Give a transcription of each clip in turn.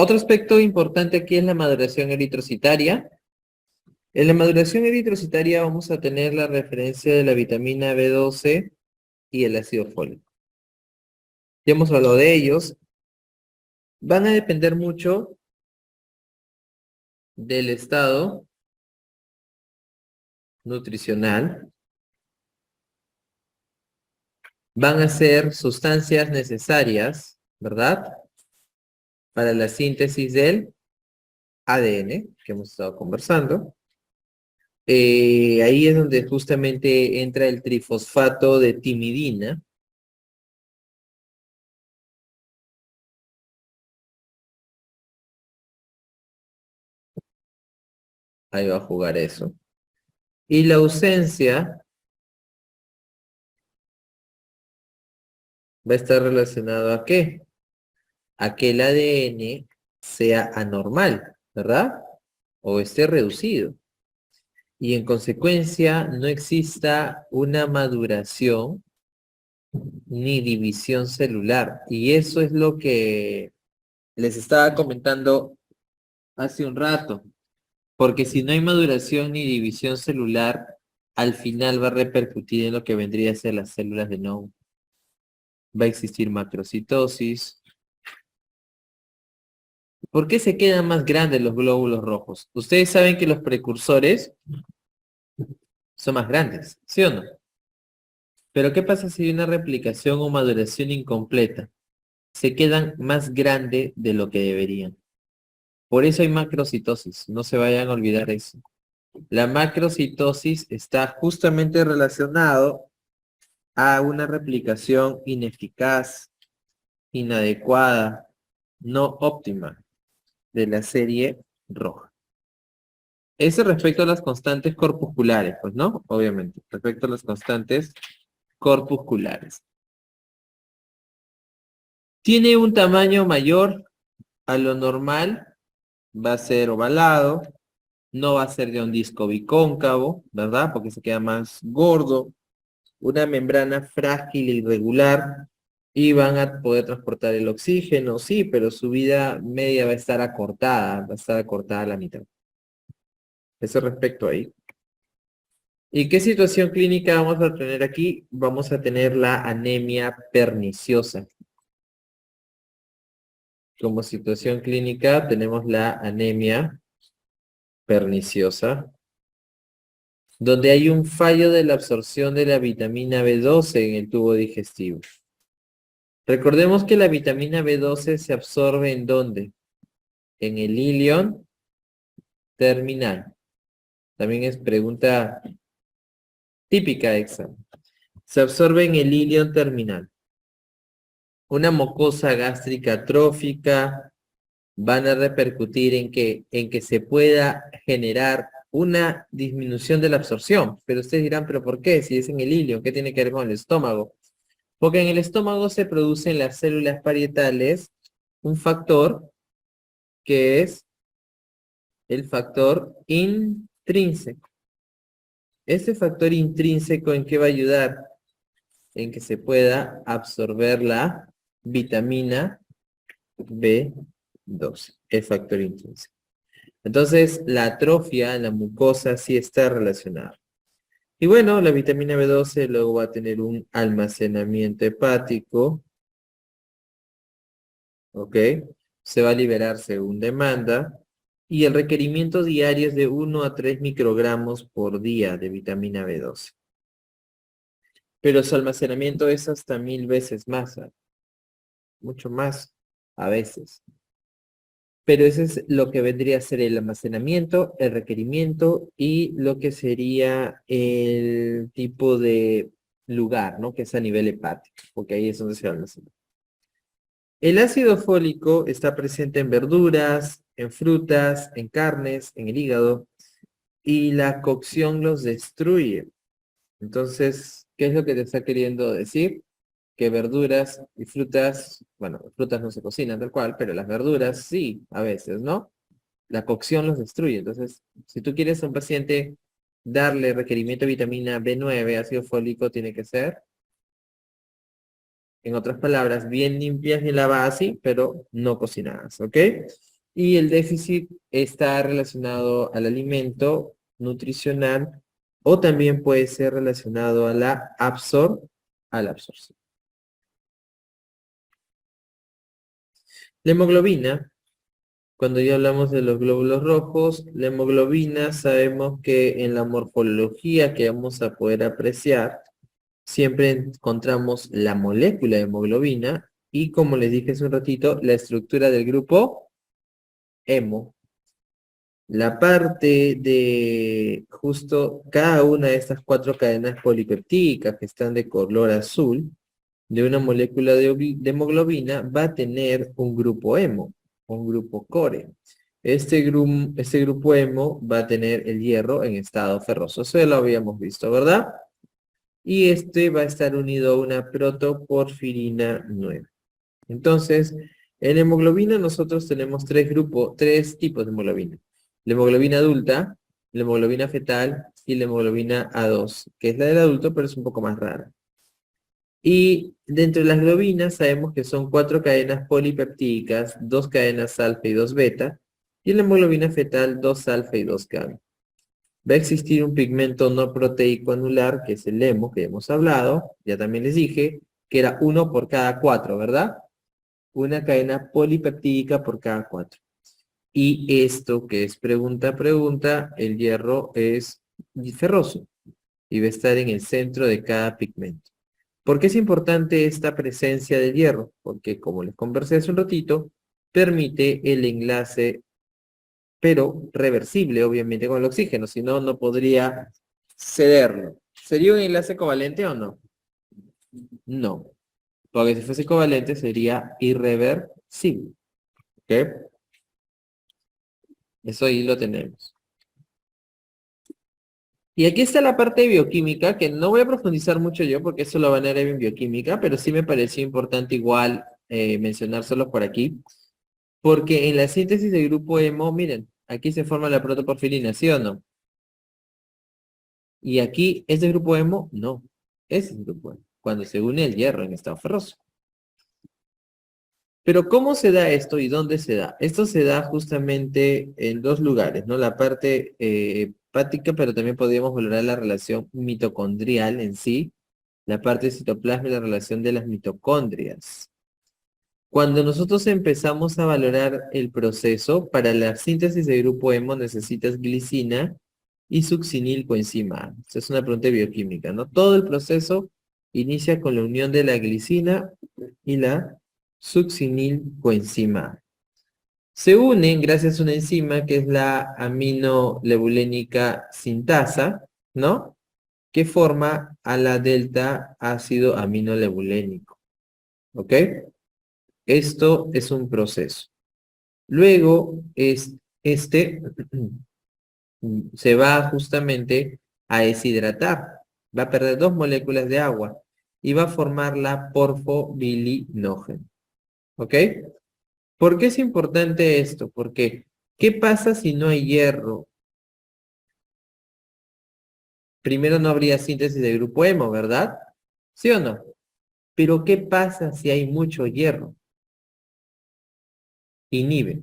Otro aspecto importante aquí es la maduración eritrocitaria. En la maduración eritrocitaria vamos a tener la referencia de la vitamina B12 y el ácido fólico. Ya hemos hablado de ellos. Van a depender mucho del estado nutricional. Van a ser sustancias necesarias, ¿verdad? Para la síntesis del ADN que hemos estado conversando. Ahí es donde justamente entra el trifosfato de timidina. Ahí va a jugar eso. Y la ausencia va a estar relacionado a qué? A que el ADN sea anormal, ¿verdad? O esté reducido. Y en consecuencia no exista una maduración ni división celular. Y eso es lo que les estaba comentando hace un rato. Porque si no hay maduración ni división celular, al final va a repercutir en lo que vendría a ser las células de Noe. Va a existir macrocitosis. ¿Por qué se quedan más grandes los glóbulos rojos? Ustedes saben que los precursores son más grandes, ¿sí o no? Pero ¿qué pasa si hay una replicación o maduración incompleta? Se quedan más grandes de lo que deberían. Por eso hay macrocitosis, no se vayan a olvidar eso. La macrocitosis está justamente relacionado a una replicación ineficaz, inadecuada, no óptima de la serie roja. Eso respecto a las constantes corpusculares, pues, ¿no? Obviamente, respecto a las constantes corpusculares. Tiene un tamaño mayor a lo normal, va a ser ovalado, no va a ser de un disco bicóncavo, ¿verdad? Porque se queda más gordo, una membrana frágil e irregular, y van a poder transportar el oxígeno, sí, pero su vida media va a estar acortada, a la mitad. Eso respecto ahí. ¿Y qué situación clínica vamos a tener aquí? Vamos a tener la anemia perniciosa. Como situación clínica tenemos la anemia perniciosa, donde hay un fallo de la absorción de la vitamina B12 en el tubo digestivo. Recordemos que la vitamina B12 se absorbe ¿en dónde? En el ilion terminal. También es pregunta típica de examen. Se absorbe en el ilion terminal. Una mucosa gástrica atrófica van a repercutir en que se pueda generar una disminución de la absorción. Pero ustedes dirán, ¿pero por qué? Si es en el ilion, ¿qué tiene que ver con el estómago? Porque en el estómago se producen las células parietales un factor que es el factor intrínseco. Ese factor intrínseco, ¿en qué va a ayudar? En que se pueda absorber la vitamina B12, el factor intrínseco. Entonces, la atrofia en la mucosa sí está relacionada. Y bueno, la vitamina B12 luego va a tener un almacenamiento hepático, ¿ok? Se va a liberar según demanda, y el requerimiento diario es de 1 a 3 microgramos por día de vitamina B12. Pero su almacenamiento es hasta 1000 veces más, mucho más a veces. Pero eso es lo que vendría a ser el almacenamiento, el requerimiento y lo que sería el tipo de lugar, ¿no? Que es a nivel hepático, porque ahí es donde se almacena. El ácido fólico está presente en verduras, en frutas, en carnes, en el hígado, y la cocción los destruye. Entonces, ¿qué es lo que te está queriendo decir? Que verduras y frutas, bueno, frutas no se cocinan tal cual, pero las verduras sí, a veces, ¿no? La cocción los destruye. Entonces, si tú quieres a un paciente darle requerimiento de vitamina B9, ácido fólico, tiene que ser, en otras palabras, bien limpias y lavadas, sí, pero no cocinadas, ¿ok? Y el déficit está relacionado al alimento nutricional o también puede ser relacionado a la absorción. La hemoglobina, cuando ya hablamos de los glóbulos rojos, la hemoglobina sabemos que en la morfología que vamos a poder apreciar, siempre encontramos la molécula de hemoglobina y como les dije hace un ratito, la estructura del grupo hemo. La parte de justo cada una de estas 4 cadenas polipeptídicas que están de color azul, de una molécula de hemoglobina, va a tener un grupo hemo, un grupo core. Este grupo hemo va a tener el hierro en estado ferroso. Eso ya lo habíamos visto, ¿verdad? Y este va a estar unido a una protoporfirina 9. Entonces, en hemoglobina nosotros tenemos tres tipos de hemoglobina. La hemoglobina adulta, la hemoglobina fetal y la hemoglobina A2, que es la del adulto, pero es un poco más rara. Y dentro de las globinas sabemos que son 4 cadenas polipeptídicas, 2 cadenas alfa y 2 beta, y en la hemoglobina fetal 2 alfa y 2 gamma. Va a existir un pigmento no proteico anular, que es el hemo, que hemos hablado, ya también les dije, que era 1 por cada 4, ¿verdad? Una cadena polipeptídica por cada 4. Y esto que es pregunta a pregunta, el hierro es ferroso y va a estar en el centro de cada pigmento. ¿Por qué es importante esta presencia del hierro? Porque como les conversé hace un ratito, permite el enlace, pero reversible obviamente con el oxígeno, si no, no podría cederlo. ¿Sería un enlace covalente o no? No, porque si fuese covalente sería irreversible. ¿Ok? Eso ahí lo tenemos. Y aquí está la parte de bioquímica, que no voy a profundizar mucho yo, porque eso lo van a ver en bioquímica, pero sí me pareció importante igual mencionárselos por aquí, porque en la síntesis del grupo hemo, miren, aquí se forma la protoporfirina, ¿sí o no? Y aquí, ¿es del grupo hemo? No, es el grupo hemo, cuando se une el hierro en estado ferroso. Pero ¿cómo se da esto y dónde se da? Esto se da justamente en 2 lugares, ¿no? La parte hepática, pero también podríamos valorar la relación mitocondrial en sí, la parte citoplasma y la relación de las mitocondrias. Cuando nosotros empezamos a valorar el proceso, para la síntesis de grupo hemo necesitas glicina y succinilcoenzima A. Esta es una pregunta de bioquímica, ¿no? Todo el proceso inicia con la unión de la glicina y la succinilcoenzima A. Se unen gracias a una enzima que es la aminolebulénica sintasa, ¿no? Que forma a la delta ácido aminolebulénico. ¿Ok? Esto es un proceso. Luego, este se va justamente a deshidratar. Va a perder 2 moléculas de agua y va a formar la porfobilinógeno. ¿Ok? ¿Por qué es importante esto? Porque, ¿qué pasa si no hay hierro? Primero no habría síntesis de grupo hemo, ¿verdad? ¿Sí o no? Pero ¿qué pasa si hay mucho hierro? Inhibe.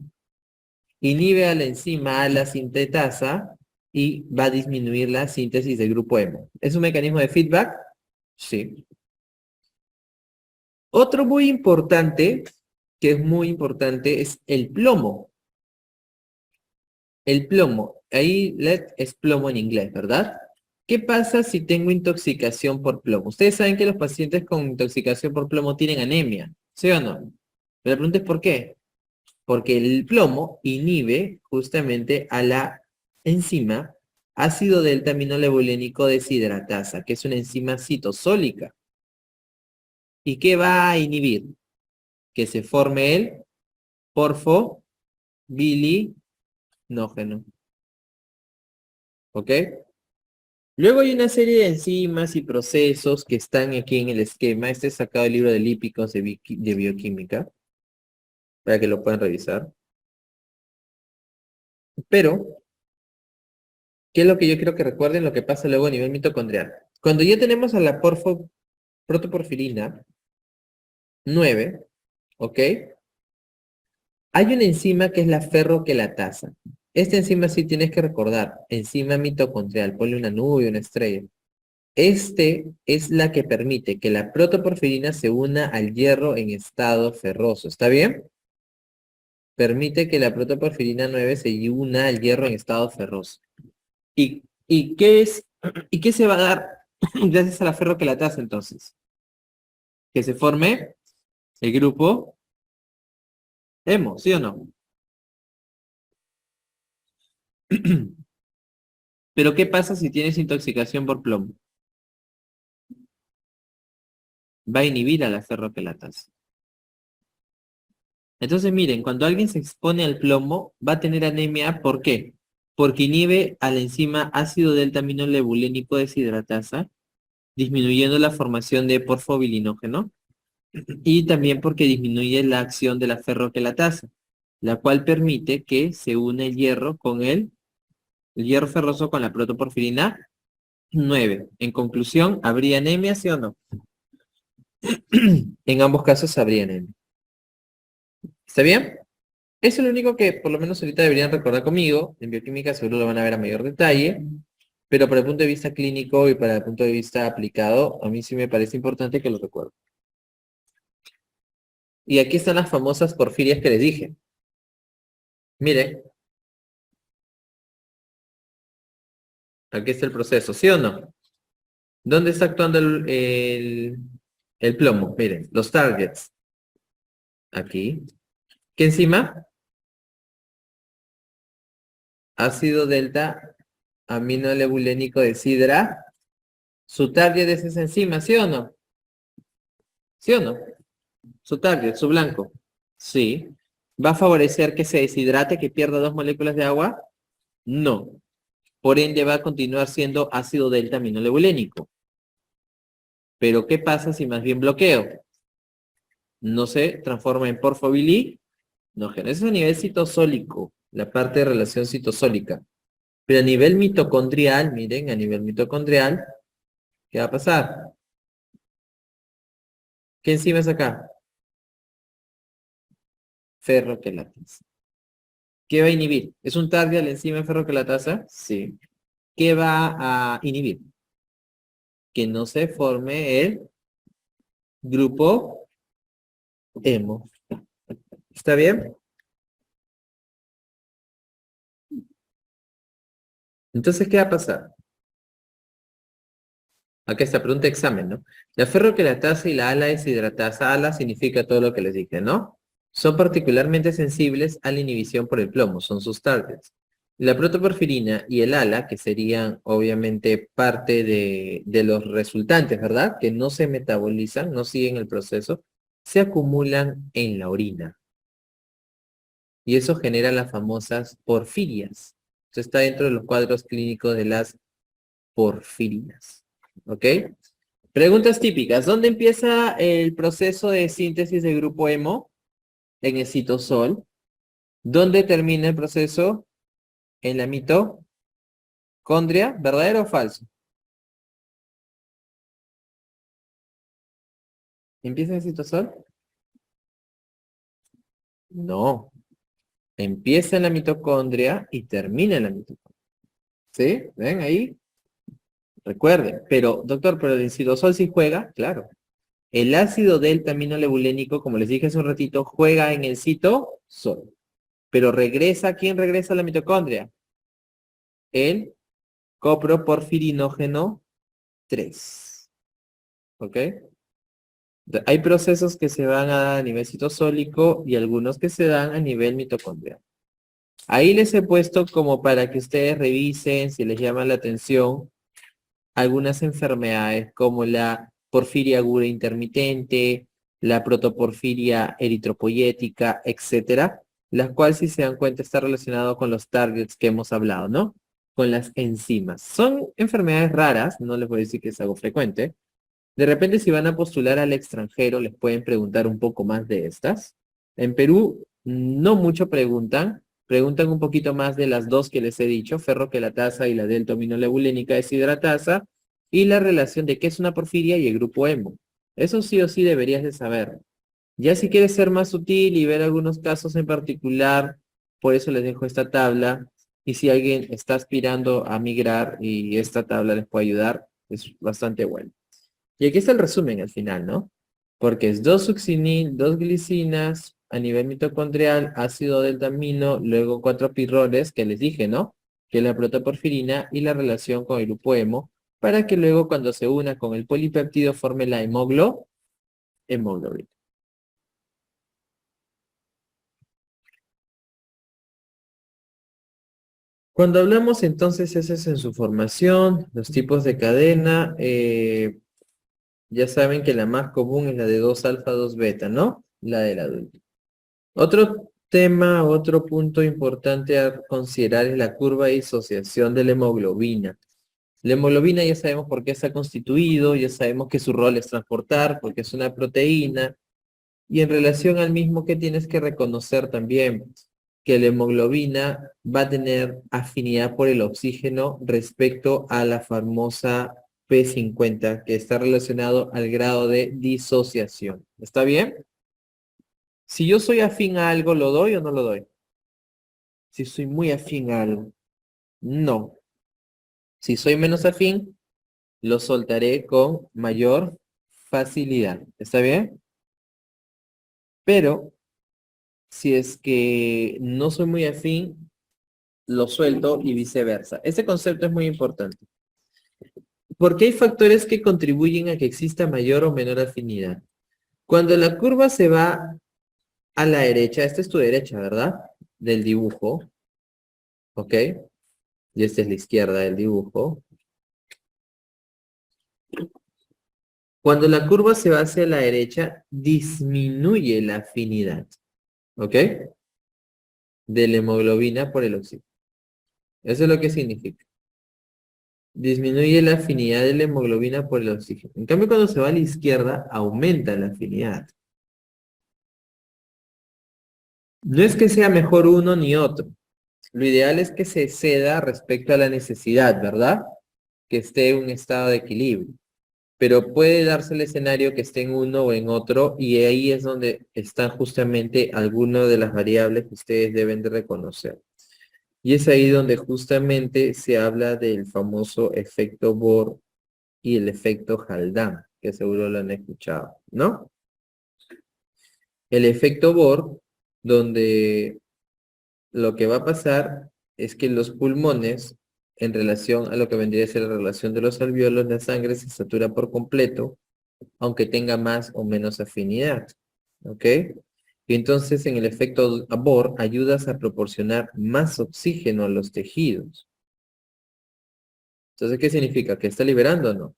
Inhibe a la enzima a la sintetasa y va a disminuir la síntesis del grupo hemo. ¿Es un mecanismo de feedback? Sí. Otro muy importante, que es muy importante, es el plomo. El plomo. Ahí lead es plomo en inglés, ¿verdad? ¿Qué pasa si tengo intoxicación por plomo? Ustedes saben que los pacientes con intoxicación por plomo tienen anemia, ¿sí o no? Pero la pregunta es ¿por qué? Porque el plomo inhibe justamente a la enzima ácido delta aminolebulénico deshidratasa, que es una enzima citosólica. ¿Y qué va a inhibir? Que se forme el porfobilinógeno. ¿Ok? Luego hay una serie de enzimas y procesos que están aquí en el esquema. Este es sacado del libro de Lípicos de bioquímica, para que lo puedan revisar. Pero, ¿qué es lo que yo quiero que recuerden? Lo que pasa luego a nivel mitocondrial. Cuando ya tenemos a la protoporfirina 9, ¿ok? Hay una enzima que es la ferroquelatasa. Esta enzima sí tienes que recordar, enzima mitocondrial, ponle una nube, una estrella. Este es la que permite que la protoporfirina se una al hierro en estado ferroso. ¿Está bien? Permite que la protoporfirina 9 se una al hierro en estado ferroso. ¿Y qué es? ¿Y qué se va a dar gracias a la ferroquelatasa entonces? Que se forme el grupo hemo, ¿sí o no? Pero ¿qué pasa si tienes intoxicación por plomo? Va a inhibir a la ferroquelatasa. Entonces, miren, cuando alguien se expone al plomo, va a tener anemia, ¿por qué? Porque inhibe a la enzima ácido delta aminolebulénico deshidratasa, disminuyendo la formación de porfobilinógeno, y también porque disminuye la acción de la ferroquelatasa, la cual permite que se una el hierro con el hierro ferroso con la protoporfirina 9. En conclusión, ¿habría anemia, sí o no? En ambos casos habría anemia. ¿Está bien? Eso es lo único que por lo menos ahorita deberían recordar conmigo. En bioquímica seguro lo van a ver a mayor detalle. Pero para el punto de vista clínico y para el punto de vista aplicado, a mí sí me parece importante que lo recuerden. Y aquí están las famosas porfirias que les dije. Miren, aquí está el proceso, ¿sí o no? ¿Dónde está actuando el plomo? Miren, los targets. Aquí. ¿Qué enzima? Ácido delta aminolebulénico de sidra. Su target es esa enzima, ¿sí o no? ¿Sí o no? Su target, su blanco. Sí. ¿Va a favorecer que se deshidrate, que pierda 2 moléculas de agua? No. Por ende va a continuar siendo ácido delta aminolebulénico. Pero ¿qué pasa si más bien bloqueo? No se transforma en porfobilinógeno. Eso es a nivel citosólico, la parte de relación citosólica. Pero a nivel mitocondrial, miren, a nivel mitocondrial, ¿qué va a pasar? ¿Qué enzima es acá? Ferroquelatasa. ¿Qué va a inhibir? ¿Es un target la enzima ferroquelatasa? Sí. ¿Qué va a inhibir? Que no se forme el grupo hemo. ¿Está bien? Entonces, ¿qué va a pasar? Acá está, pregunta de examen, ¿no? La ferroquelatasa y la ala deshidratasa, ala significa todo lo que les dije, ¿no? Son particularmente sensibles a la inhibición por el plomo, son sus targets. La protoporfirina y el ala, que serían obviamente parte de los resultantes, ¿verdad? Que no se metabolizan, no siguen el proceso, se acumulan en la orina. Y eso genera las famosas porfirias. Esto está dentro de los cuadros clínicos de las porfirinas. ¿Ok? Preguntas típicas. ¿Dónde empieza el proceso de síntesis del grupo hemo? En el citosol. ¿Dónde termina el proceso? En la mitocondria. ¿Verdadero o falso? ¿Empieza en el citosol? No. Empieza en la mitocondria y termina en la mitocondria. ¿Sí? ¿Ven ahí? Recuerden. Pero, doctor, ¿pero el citosol sí juega? Claro. El ácido delta aminolebulénico, como les dije hace un ratito, juega en el citosol. Pero regresa, ¿quién regresa a la mitocondria? El coproporfirinógeno 3. ¿Ok? Hay procesos que se van a dar a nivel citosólico y algunos que se dan a nivel mitocondrial. Ahí les he puesto como para que ustedes revisen si les llama la atención algunas enfermedades como la porfiria aguda intermitente, la protoporfiria eritropoyética, etcétera, las cuales si se dan cuenta está relacionado con los targets que hemos hablado, ¿no? Con las enzimas. Son enfermedades raras, no les voy a decir que es algo frecuente. De repente si van a postular al extranjero les pueden preguntar un poco más de estas. En Perú no mucho preguntan un poquito más de las dos que les he dicho, ferroquelatasa y la delta-aminolebulénica deshidratasa, y la relación de qué es una porfiria y el grupo hemo. Eso sí o sí deberías de saber. Ya si quieres ser más sutil y ver algunos casos en particular, por eso les dejo esta tabla. Y si alguien está aspirando a migrar y esta tabla les puede ayudar, es bastante bueno. Y aquí está el resumen al final, ¿no? Porque es 2-succinil, 2 glicinas, a nivel mitocondrial, ácido deltamino, luego 4 pirroles, que les dije, ¿no? Que es la protoporfirina y la relación con el grupo hemo, para que luego cuando se una con el polipéptido forme la hemoglobina. Cuando hablamos entonces, ese es en su formación, los tipos de cadena, ya saben que la más común es la de 2 alfa, 2 beta, ¿no? La del adulto. Otro tema, otro punto importante a considerar es la curva de disociación de la hemoglobina. La hemoglobina ya sabemos por qué está constituido, ya sabemos que su rol es transportar, porque es una proteína, y en relación al mismo que tienes que reconocer también que la hemoglobina va a tener afinidad por el oxígeno respecto a la famosa P50, que está relacionado al grado de disociación. ¿Está bien? Si yo soy afín a algo, ¿lo doy o no lo doy? Si soy muy afín a algo, no. Si soy menos afín, lo soltaré con mayor facilidad. ¿Está bien? Pero si es que no soy muy afín, lo suelto y viceversa. Este concepto es muy importante. Porque hay factores que contribuyen a que exista mayor o menor afinidad. Cuando la curva se va a la derecha, esta es tu derecha, ¿verdad? Del dibujo, ¿ok? Y esta es la izquierda del dibujo. Cuando la curva se va hacia la derecha, disminuye la afinidad, ¿ok? De la hemoglobina por el oxígeno. Eso es lo que significa. Disminuye la afinidad de la hemoglobina por el oxígeno. En cambio, cuando se va a la izquierda, aumenta la afinidad. No es que sea mejor uno ni otro. Lo ideal es que se ceda respecto a la necesidad, ¿verdad? Que esté en un estado de equilibrio. Pero puede darse el escenario que esté en uno o en otro, y ahí es donde están justamente algunas de las variables que ustedes deben de reconocer. Y es ahí donde justamente se habla del famoso efecto Bohr y el efecto Haldane, que seguro lo han escuchado, ¿no? El efecto Bohr, donde lo que va a pasar es que los pulmones, en relación a lo que vendría a ser la relación de los alvéolos, la sangre se satura por completo, aunque tenga más o menos afinidad. ¿Ok? Y entonces en el efecto Bohr ayudas a proporcionar más oxígeno a los tejidos. Entonces, ¿qué significa? ¿Que está liberando o no?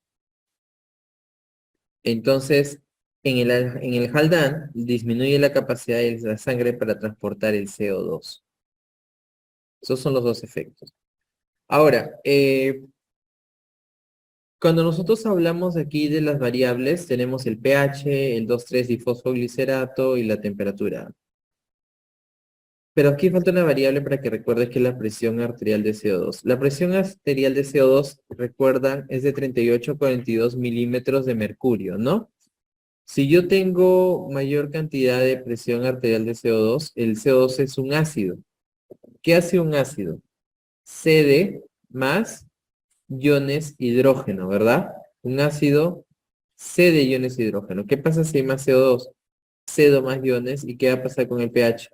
Entonces, en el Haldane disminuye la capacidad de la sangre para transportar el CO2. Esos son los dos efectos. Ahora, cuando nosotros hablamos aquí de las variables, tenemos el pH, el 2,3-difosfoglicerato y la temperatura. Pero aquí falta una variable para que recuerdes que es la presión arterial de CO2. La presión arterial de CO2, recuerdan, es de 38,42 milímetros de mercurio, ¿no? Si yo tengo mayor cantidad de presión arterial de CO2, el CO2 es un ácido. ¿Qué hace un ácido? Cede más iones hidrógeno, ¿verdad? Un ácido cede iones hidrógeno. ¿Qué pasa si hay más CO2? Cedo más iones, ¿y qué va a pasar con el pH?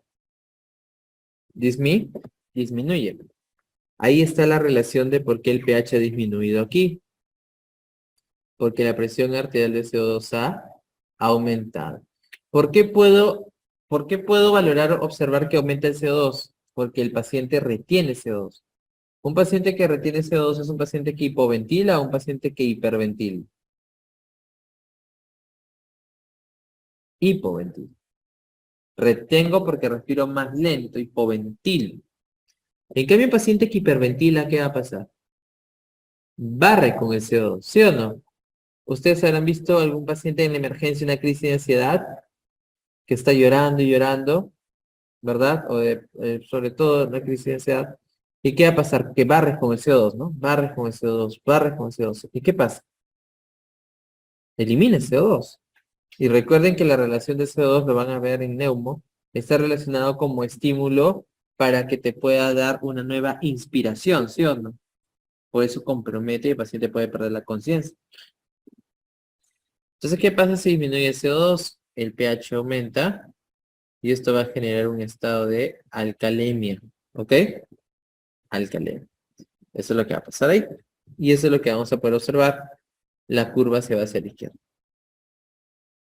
Disminuye. Ahí está la relación de por qué el pH ha disminuido aquí. Porque la presión arterial de CO2 ha aumentado. ¿Por qué puedo, valorar, observar que aumenta el CO2? Porque el paciente retiene CO2. Un paciente que retiene CO2 es un paciente que hipoventila o un paciente que hiperventila. Hipoventila. Retengo porque respiro más lento, hipoventilo. En cambio, un paciente que hiperventila, ¿qué va a pasar? Barre con el CO2, ¿sí o no? ¿Ustedes habrán visto algún paciente en la emergencia, una crisis de ansiedad, que está llorando y llorando, ¿verdad? Sobre todo en la crisis de ansiedad. ¿Y qué va a pasar? Que barres con el CO2, ¿no? Barres con el CO2, barres con el CO2. ¿Y qué pasa? Elimina el CO2. Y recuerden que la relación de CO2 lo van a ver en Neumo, está relacionado como estímulo para que te pueda dar una nueva inspiración, ¿sí o no? Por eso compromete y el paciente puede perder la conciencia. Entonces, ¿qué pasa si disminuye el CO2? El pH aumenta y esto va a generar un estado de alcalemia, ¿ok? Alcalemia. Eso es lo que va a pasar ahí. Y eso es lo que vamos a poder observar. La curva se va hacia la izquierda.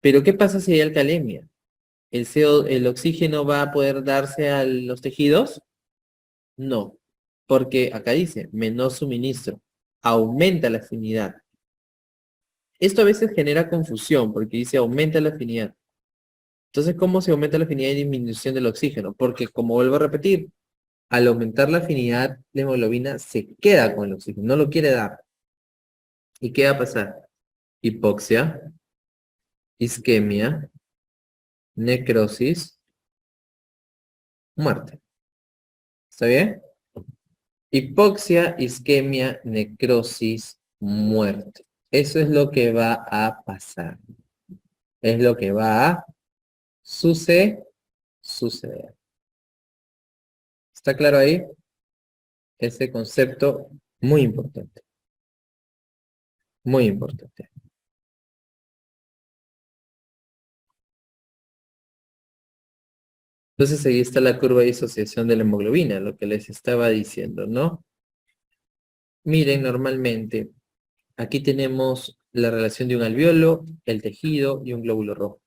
Pero ¿qué pasa si hay alcalemia? ¿El oxígeno va a poder darse a los tejidos? No, porque acá dice, menor suministro, aumenta la afinidad. Esto a veces genera confusión, porque dice aumenta la afinidad. Entonces, ¿cómo se aumenta la afinidad y disminución del oxígeno? Porque, como vuelvo a repetir, al aumentar la afinidad, la hemoglobina se queda con el oxígeno, no lo quiere dar. ¿Y qué va a pasar? Hipoxia, isquemia, necrosis, muerte. ¿Está bien? Hipoxia, isquemia, necrosis, muerte. Eso es lo que va a pasar. Es lo que va a suceder. ¿Está claro ahí? Ese concepto muy importante. Muy importante. Entonces ahí está la curva de disociación de la hemoglobina, lo que les estaba diciendo, ¿no? Miren, normalmente, aquí tenemos la relación de un alveolo, el tejido y un glóbulo rojo.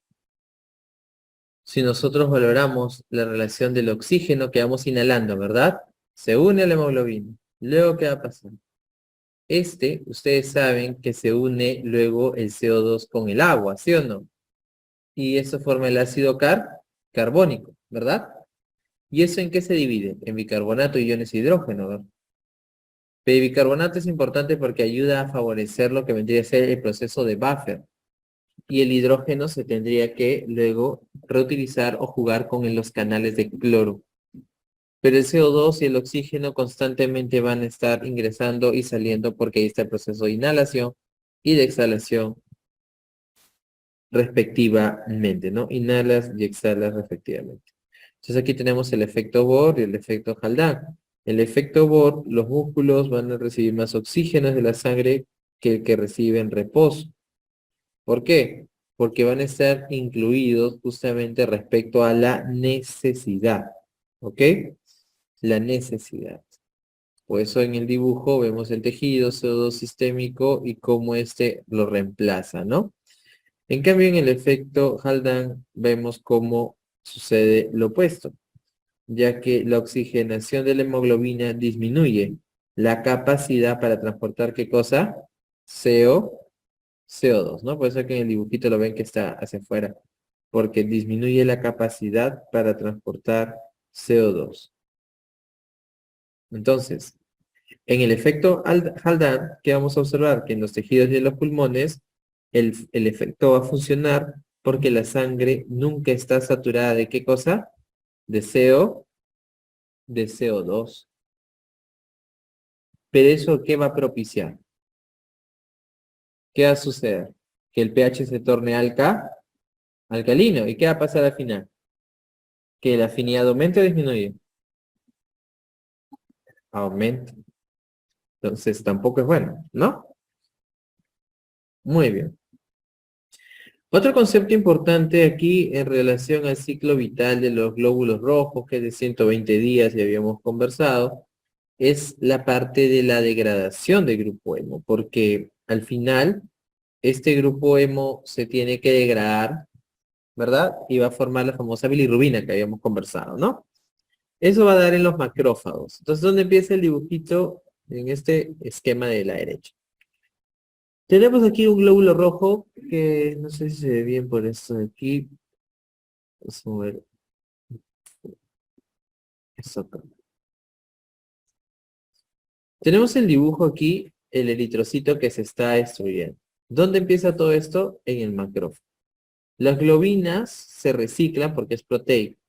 Si nosotros valoramos la relación del oxígeno que vamos inhalando, ¿verdad? Se une a la hemoglobina. Luego, ¿qué va a pasar? Ustedes saben que se une luego el CO2 con el agua, ¿sí o no? Y eso forma el ácido carbónico, ¿verdad? ¿Y eso en qué se divide? En bicarbonato y iones de hidrógeno, ¿verdad? Pero el bicarbonato es importante porque ayuda a favorecer lo que vendría a ser el proceso de buffer. Y el hidrógeno se tendría que luego reutilizar o jugar con los canales de cloro. Pero el CO2 y el oxígeno constantemente van a estar ingresando y saliendo porque ahí está el proceso de inhalación y de exhalación respectivamente, ¿no? Inhalas y exhalas respectivamente. Entonces aquí tenemos el efecto Bohr y el efecto Haldane. El efecto Bohr, los músculos van a recibir más oxígeno de la sangre que el que recibe en reposo. ¿Por qué? Porque van a estar incluidos justamente respecto a la necesidad. ¿Ok? La necesidad. Por eso en el dibujo vemos el tejido CO2 sistémico y cómo este lo reemplaza, ¿no? En cambio, en el efecto Haldane vemos cómo sucede lo opuesto, ya que la oxigenación de la hemoglobina disminuye la capacidad para transportar, ¿qué cosa? CO2, ¿no? Por eso que en el dibujito lo ven que está hacia afuera, porque disminuye la capacidad para transportar CO2. Entonces, en el efecto Haldane, ¿qué vamos a observar? Que en los tejidos y en los pulmones, el efecto va a funcionar porque la sangre nunca está saturada ¿de qué cosa? De de CO2. Pero eso, ¿qué va a propiciar? ¿Qué va a suceder? Que el pH se torne alcalino. ¿Y qué va a pasar al final? Que la afinidad aumente o disminuye. Aumenta. Entonces tampoco es bueno, ¿no? Muy bien. Otro concepto importante aquí en relación al ciclo vital de los glóbulos rojos, que es de 120 días, ya habíamos conversado, es la parte de la degradación del grupo hemo, porque al final este grupo hemo se tiene que degradar, ¿verdad? Y va a formar la famosa bilirrubina que habíamos conversado, ¿no? Eso va a dar en los macrófagos. Entonces, ¿dónde empieza el dibujito? En este esquema de la derecha. Tenemos aquí un glóbulo rojo que no sé si se ve bien por esto de aquí. Vamos a ver. Eso acá. Tenemos el dibujo aquí, el eritrocito que se está destruyendo. ¿Dónde empieza todo esto? En el macrófago. Las globinas se reciclan porque es proteico,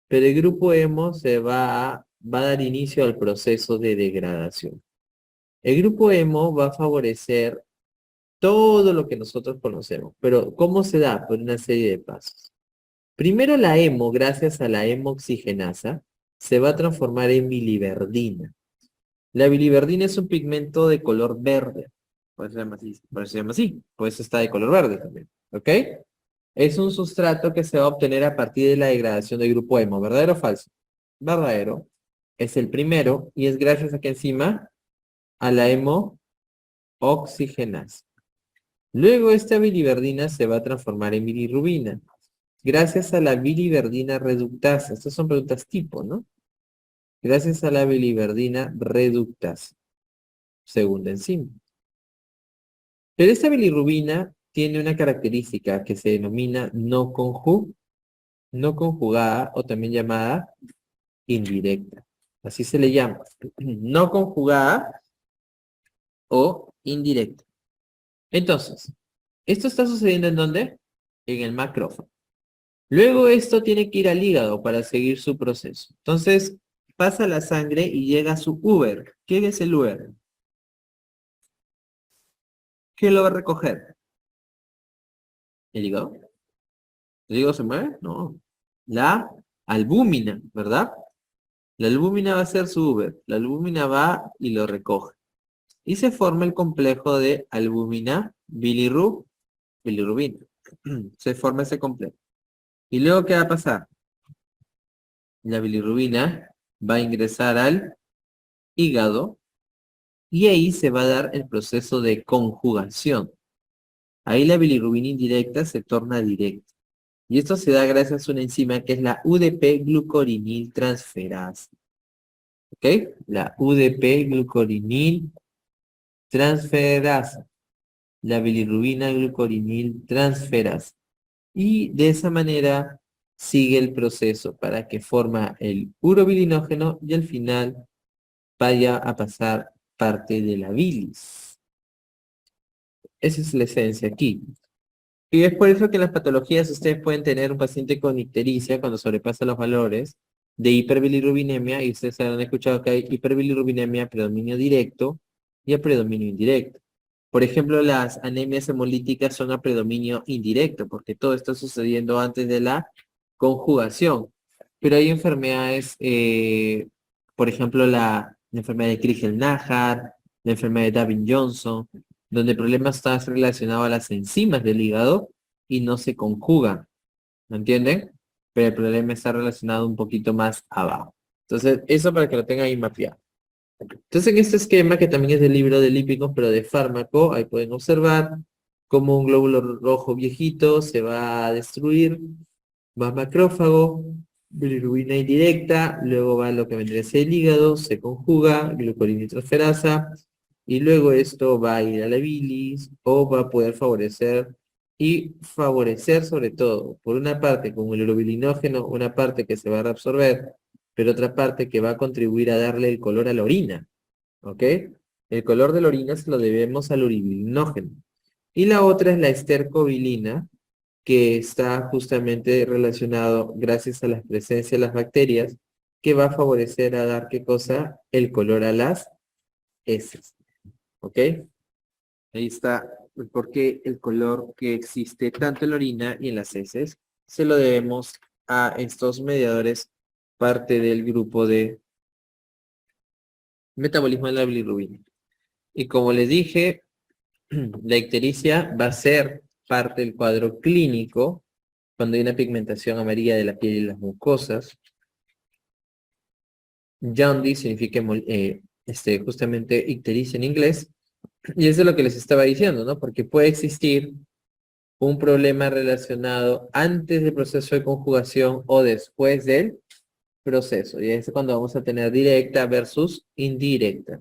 pero el grupo hemo va a dar inicio al proceso de degradación. El grupo hemo va a favorecer todo lo que nosotros conocemos. Pero, ¿cómo se da? Por una serie de pasos. Primero la hemo, gracias a la hemoxigenasa, se va a transformar en biliverdina. La biliverdina es un pigmento de color verde. Por eso se llama así. Por eso está de color verde también. ¿Ok? Es un sustrato que se va a obtener a partir de la degradación del grupo hemo. ¿Verdadero o falso? Verdadero. Es el primero y es gracias a que enzima a la hemooxigenasa. Luego esta biliverdina se va a transformar en bilirrubina. Gracias a la biliverdina reductasa. Estas son preguntas tipo, ¿no? Gracias a la biliverdina reductasa. Segunda enzima. Pero esta bilirrubina tiene una característica que se denomina no conjugada o también llamada indirecta. Así se le llama. No conjugada o indirecta. Entonces, ¿esto está sucediendo en dónde? En el macrófago. Luego esto tiene que ir al hígado para seguir su proceso. Entonces, pasa la sangre y llega a su Uber. ¿Qué es el Uber? ¿Qué lo va a recoger? ¿El hígado? ¿El hígado se mueve? No. La albúmina, ¿verdad? La albúmina va a ser su Uber. La albúmina va y lo recoge. Y se forma el complejo de albúmina bilirrubina. Se forma ese complejo. ¿Y luego qué va a pasar? La bilirrubina va a ingresar al hígado y ahí se va a dar el proceso de conjugación. Ahí la bilirrubina indirecta se torna directa. Y esto se da gracias a una enzima que es la UDP-glucorinil transferasa. ¿Ok? La UDP-glucorinil transferasa. La bilirrubina glucorinil transferasa. Y de esa manera sigue el proceso para que forma el urobilinógeno y al final vaya a pasar parte de la bilis. Esa es la esencia aquí. Y es por eso que en las patologías ustedes pueden tener un paciente con ictericia cuando sobrepasa los valores de hiperbilirrubinemia, y ustedes han escuchado que hay hiperbilirrubinemia, predominio directo y a predominio indirecto. Por ejemplo, las anemias hemolíticas son a predominio indirecto, porque todo está sucediendo antes de la conjugación. Pero hay enfermedades, por ejemplo, la enfermedad de Crigel-Najjar, la enfermedad de Davin-Johnson, donde el problema está relacionado a las enzimas del hígado y no se conjugan, ¿me entienden? Pero el problema está relacionado un poquito más abajo. Entonces, eso para que lo tengan ahí mapeado. Entonces, en este esquema, que también es del libro de lípicos, pero de fármaco, ahí pueden observar cómo un glóbulo rojo viejito se va a destruir, va a macrófago, bilirrubina indirecta, luego va lo que vendría a ser el hígado, se conjuga, glucorinidroferasa, y luego esto va a ir a la bilis, o va a poder favorecer, y favorecer sobre todo, por una parte con el urobilinógeno, una parte que se va a reabsorber, pero otra parte que va a contribuir a darle el color a la orina, ¿ok? El color de la orina se lo debemos al urobilinógeno. Y la otra es la estercobilina, que está justamente relacionado gracias a la presencia de las bacterias, que va a favorecer a dar, ¿qué cosa? El color a las heces, ¿ok? Ahí está el por qué el color que existe tanto en la orina y en las heces se lo debemos a estos mediadores, parte del grupo de metabolismo de la bilirrubina. Y como les dije, la ictericia va a ser parte del cuadro clínico cuando hay una pigmentación amarilla de la piel y las mucosas. Jaundice significa justamente ictericia en inglés. Y eso es lo que les estaba diciendo, ¿no? Porque puede existir un problema relacionado antes del proceso de conjugación o después del proceso. Y es cuando vamos a tener directa versus indirecta.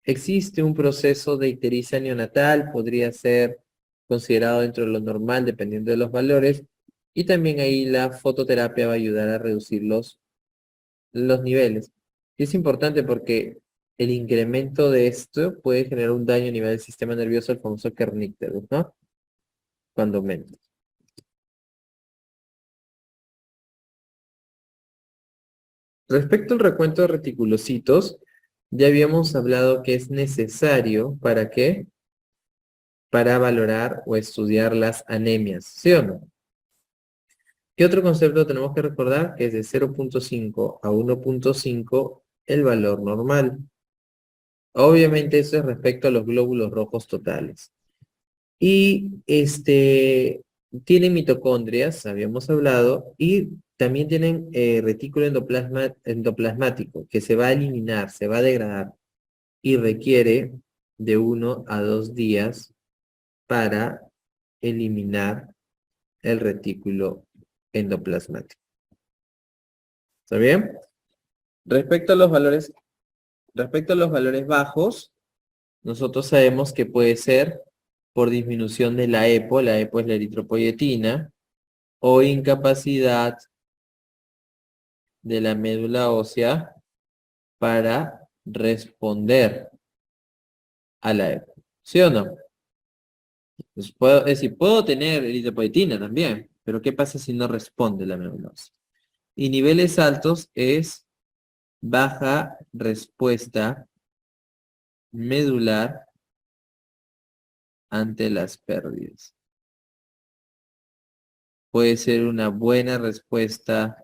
Existe un proceso de ictericia neonatal, podría ser considerado dentro de lo normal dependiendo de los valores. Y también ahí la fototerapia va a ayudar a reducir los niveles. Y es importante porque el incremento de esto puede generar un daño a nivel del sistema nervioso, el famoso kernicterus, ¿no? Cuando aumenta. Respecto al recuento de reticulocitos, ya habíamos hablado que es necesario, ¿para qué? para valorar o estudiar las anemias, ¿sí o no? ¿Qué otro concepto tenemos que recordar? Que es de 0.5 a 1.5 el valor normal. Obviamente eso es respecto a los glóbulos rojos totales. Y tienen mitocondrias, habíamos hablado, y también tienen retículo endoplasmático, que se va a eliminar, se va a degradar, y requiere de 1 a 2 días para eliminar el retículo endoplasmático. ¿Está bien? Respecto a los valores bajos, nosotros sabemos que puede ser por disminución de la EPO es la eritropoyetina, o incapacidad de la médula ósea para responder a la EPO. ¿Sí o no? Pues es decir, puedo tener eritropoyetina también, pero ¿qué pasa si no responde la médula ósea? Y niveles altos es baja respuesta medular ante las pérdidas. Puede ser una buena respuesta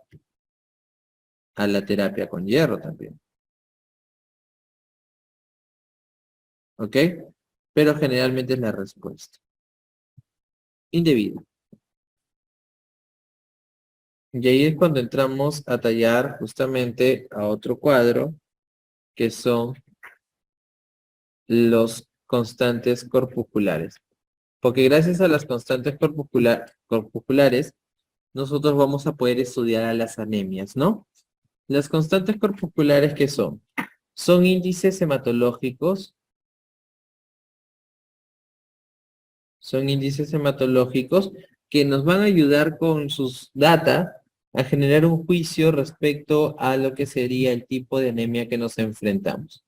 a la terapia con hierro también. ¿Ok? Pero generalmente es la respuesta indebida. Y ahí es cuando entramos a tallar justamente a otro cuadro, que son los constantes corpusculares. Porque gracias a las constantes corpusculares, nosotros vamos a poder estudiar a las anemias, ¿no? Las constantes corpusculares, ¿qué son? Son índices hematológicos. Son índices hematológicos que nos van a ayudar con sus data a generar un juicio respecto a lo que sería el tipo de anemia que nos enfrentamos.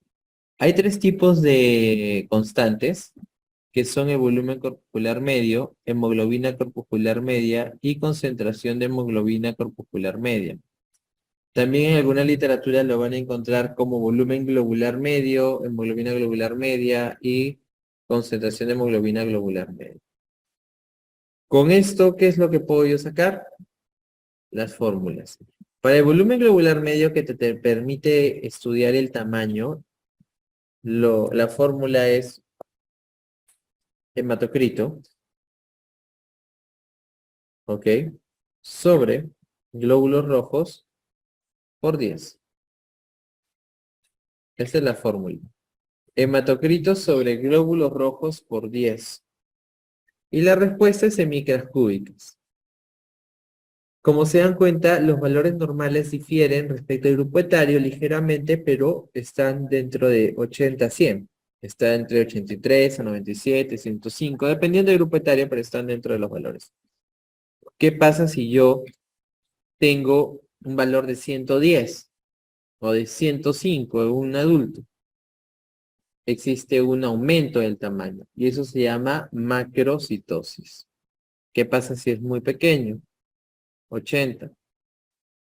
Hay 3 tipos de constantes, que son el volumen corpuscular medio, hemoglobina corpuscular media y concentración de hemoglobina corpuscular media. También en alguna literatura lo van a encontrar como volumen globular medio, hemoglobina globular media y concentración de hemoglobina globular media. Con esto, ¿qué es lo que puedo yo sacar? Las fórmulas. Para el volumen globular medio que te permite estudiar el tamaño, la fórmula es hematocrito, ¿ok? Sobre glóbulos rojos por 10. Esa es la fórmula. Hematocrito sobre glóbulos rojos por 10. Y la respuesta es en micras cúbicas. Como se dan cuenta, los valores normales difieren respecto al grupo etario ligeramente, pero están dentro de 80 a 100. Está entre 83 a 97, 105, dependiendo del grupo etario, pero están dentro de los valores. ¿Qué pasa si yo tengo un valor de 110 o de 105 en un adulto? Existe un aumento del tamaño y eso se llama macrocitosis. ¿Qué pasa si es muy pequeño? 80.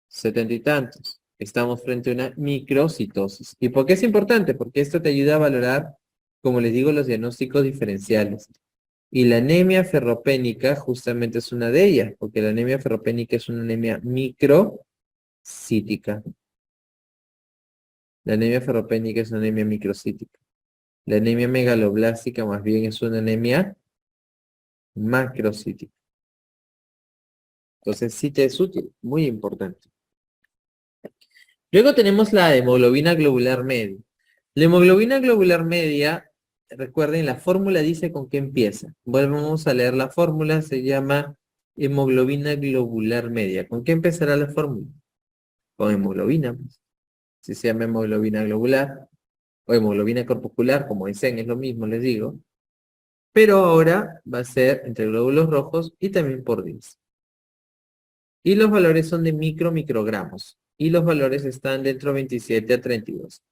70 y tantos. Estamos frente a una microcitosis. ¿Y por qué es importante? Porque esto te ayuda a valorar, como les digo, los diagnósticos diferenciales. Y la anemia ferropénica justamente es una de ellas, porque la anemia ferropénica es una anemia microcítica. La anemia ferropénica es una anemia microcítica. La anemia megaloblástica más bien es una anemia macrocítica. Entonces sí te es útil, muy importante. Luego tenemos la hemoglobina globular media. La hemoglobina globular media, recuerden, la fórmula dice con qué empieza. Volvemos a leer la fórmula, se llama hemoglobina globular media. ¿Con qué empezará la fórmula? Con hemoglobina, pues. Si se llama hemoglobina globular o hemoglobina corpuscular, como dicen, es lo mismo, les digo. Pero ahora va a ser entre glóbulos rojos y también por 10. Y los valores son de microgramos. Y los valores están dentro de 27 a 32.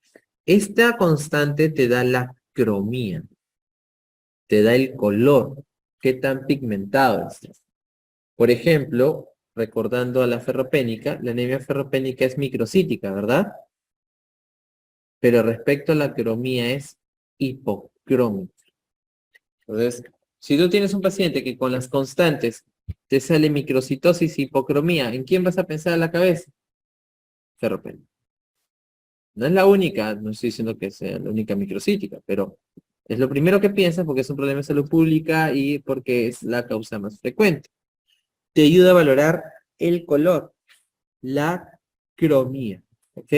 Esta constante te da la cromía, te da el color, qué tan pigmentado es. Por ejemplo, recordando a la ferropénica, la anemia ferropénica es microcítica, ¿verdad? Pero respecto a la cromía es hipocrómica. Entonces, Si tú tienes un paciente que con las constantes te sale microcitosis y hipocromía, ¿en quién vas a pensar a la cabeza? Ferropenia. No es la única, no estoy diciendo que sea la única microcítica, pero es lo primero que piensas porque es un problema de salud pública y porque es la causa más frecuente. Te ayuda a valorar el color, la cromía, ¿ok?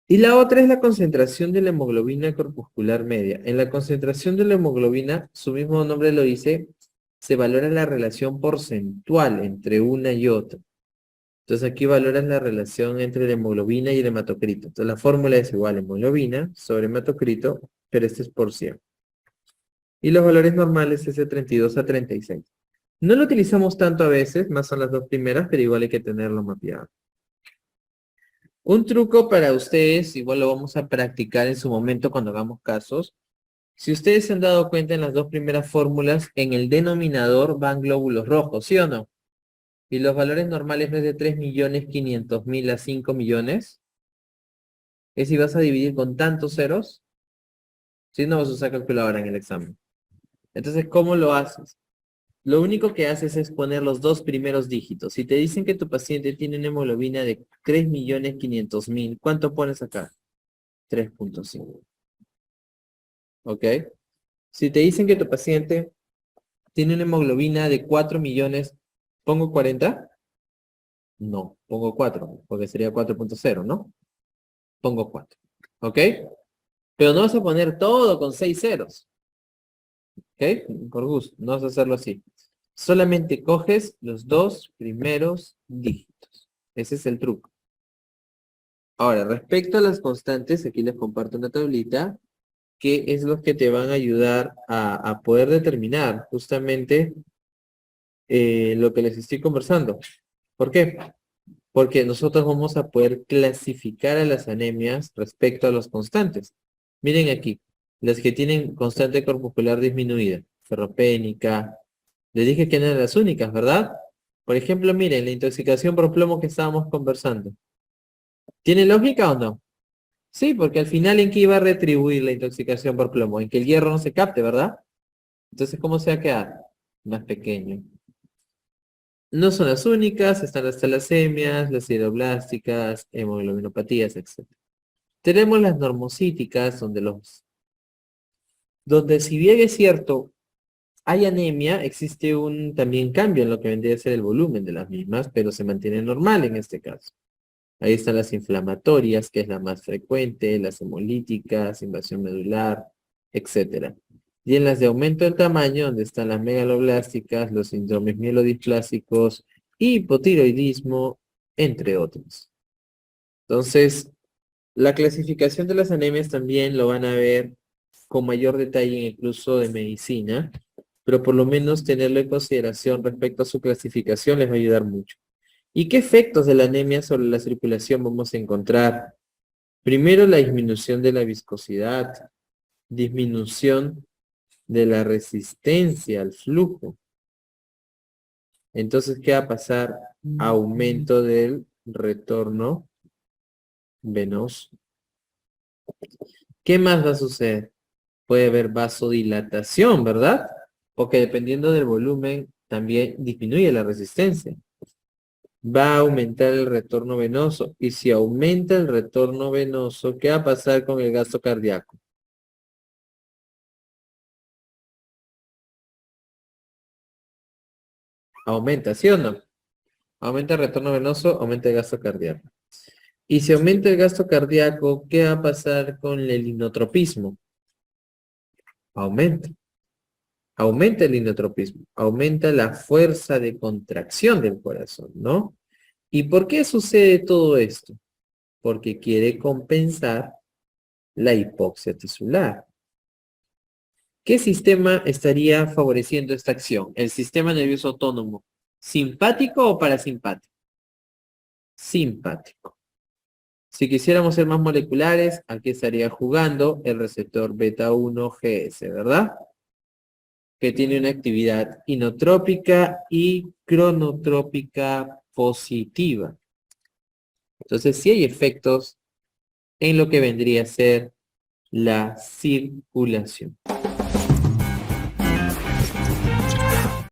Y la otra es la concentración de la hemoglobina corpuscular media. En la concentración de la hemoglobina, su mismo nombre lo dice, se valora la relación porcentual entre una y otra. Entonces aquí valoras la relación entre la hemoglobina y el hematocrito. Entonces la fórmula es igual a hemoglobina sobre hematocrito, pero este es por 100. Y los valores normales es de 32 a 36. No lo utilizamos tanto a veces, más son las dos primeras, pero igual hay que tenerlo mapeado. Un truco para ustedes, igual lo vamos a practicar en su momento cuando hagamos casos. Si ustedes se han dado cuenta en las dos primeras fórmulas, en el denominador van glóbulos rojos, ¿sí o no? Y los valores normales no es de 3.500.000 a 5 millones. Es si vas a dividir con tantos ceros, si no vas a usar calculadora en el examen. Entonces, ¿cómo lo haces? Lo único que haces es poner los dos primeros dígitos. Si te dicen que tu paciente tiene una hemoglobina de 3.500.000, ¿cuánto pones acá? 3.5. ¿Ok? Si te dicen que tu paciente tiene una hemoglobina de 4 millones, ¿pongo 40? No, pongo 4, porque sería 4.0, ¿no? Pongo 4. ¿Ok? Pero no vas a poner todo con 6 ceros. ¿Ok? Por gusto, no vas a hacerlo así. Solamente coges los dos primeros dígitos. Ese es el truco. Ahora, respecto a las constantes, aquí les comparto una tablita que es lo que te van a ayudar a poder determinar justamente lo que les estoy conversando. ¿Por qué? Porque nosotros vamos a poder clasificar a las anemias respecto a los constantes. Miren aquí, las que tienen constante corpuscular disminuida, ferropénica, les dije que no eran las únicas, ¿verdad? Por ejemplo, miren, la intoxicación por plomo que estábamos conversando. ¿Tiene lógica o no? Sí, porque al final, ¿en qué iba a retribuir la intoxicación por plomo? En que el hierro no se capte, ¿verdad? Entonces, ¿cómo se va a quedar? Más pequeño. No son las únicas, están las talasemias, las sideroblásticas, hemoglobinopatías, etc. Tenemos las normocíticas, donde si bien es cierto, hay anemia, existe un también cambio en lo que vendría a ser el volumen de las mismas, pero se mantiene normal en este caso. Ahí están las inflamatorias, que es la más frecuente, las hemolíticas, invasión medular, etc. Y en las de aumento del tamaño, donde están las megaloblásticas, los síndromes mielodisplásicos, hipotiroidismo, entre otros. Entonces, la clasificación de las anemias también lo van a ver con mayor detalle en el curso de medicina, pero por lo menos tenerlo en consideración respecto a su clasificación les va a ayudar mucho. ¿Y qué efectos de la anemia sobre la circulación vamos a encontrar? Primero, la disminución de la viscosidad, disminución de la resistencia al flujo. Entonces, ¿qué va a pasar? Aumento del retorno venoso. ¿Qué más va a suceder? Puede haber vasodilatación, ¿verdad? Porque dependiendo del volumen, también disminuye la resistencia. Va a aumentar el retorno venoso. Y si aumenta el retorno venoso, ¿qué va a pasar con el gasto cardíaco? Aumenta, ¿sí o no? Aumenta el retorno venoso, aumenta el gasto cardíaco. Y si aumenta el gasto cardíaco, ¿qué va a pasar con el inotropismo? Aumenta. Aumenta el inotropismo, aumenta la fuerza de contracción del corazón, ¿no? ¿Y por qué sucede todo esto? Porque quiere compensar la hipoxia tisular. ¿Qué sistema estaría favoreciendo esta acción? ¿El sistema nervioso autónomo simpático o parasimpático? Simpático. Si quisiéramos ser más moleculares, aquí estaría jugando el receptor beta 1 GS, ¿verdad? Que tiene una actividad inotrópica y cronotrópica positiva. Entonces, sí hay efectos en lo que vendría a ser la circulación.